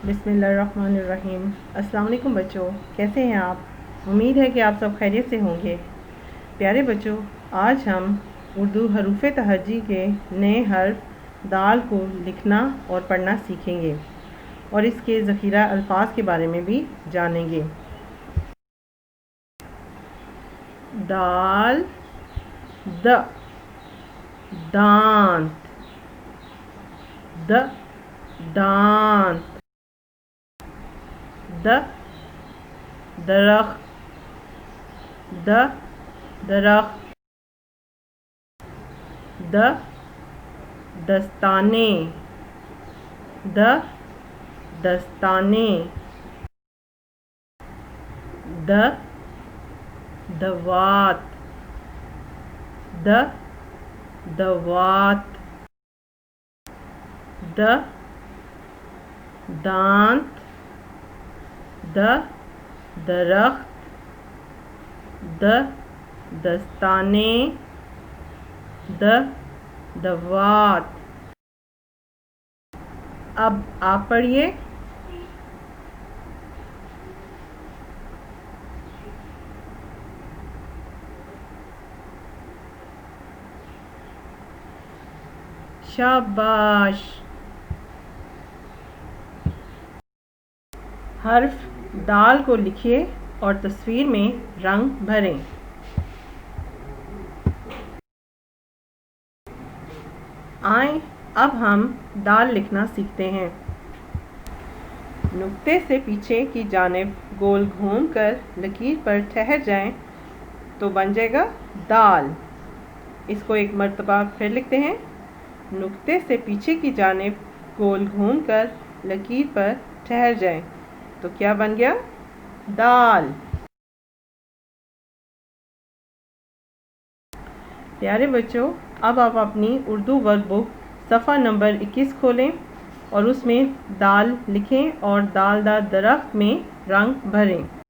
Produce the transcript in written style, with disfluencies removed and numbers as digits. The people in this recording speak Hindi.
बिस्मिल्लाहिर्रहमानिर्रहीम। अस्सलाम वालेकुम बच्चों, कैसे हैं आप? उम्मीद है कि आप सब खैरियत से होंगे। प्यारे बच्चों, आज हम उर्दू हरूफ तहज्जी के नए हर्फ दाल को लिखना और पढ़ना सीखेंगे और इसके ज़ख़ीरा अल्फाज के बारे में भी जानेंगे। दाल, द, दांत, द, दांत, द, दरख्त, द, दरख्त, द, दस्ताने, द, दस्ताने, द, दवात, द, दवात, द, दांत, द, दरख्त, द, दस्ताने, द, दवात। अब आप पढ़िए। शाबाश। हर्फ दाल को लिखिए और तस्वीर में रंग भरें। आए अब हम दाल लिखना सीखते हैं। नुक्ते से पीछे की जानिब गोल घूमकर लकीर पर ठहर जाएं तो बन जाएगा दाल। इसको एक मर्तबा फिर लिखते हैं। नुक्ते से पीछे की जानिब गोल घूमकर लकीर पर ठहर जाएं तो क्या बन गया? दाल। प्यारे बच्चों, अब आप अपनी उर्दू वर्कबुक सफ़ा नंबर 21 खोलें और उसमें दाल लिखें और दाल दा दरख्त में रंग भरें।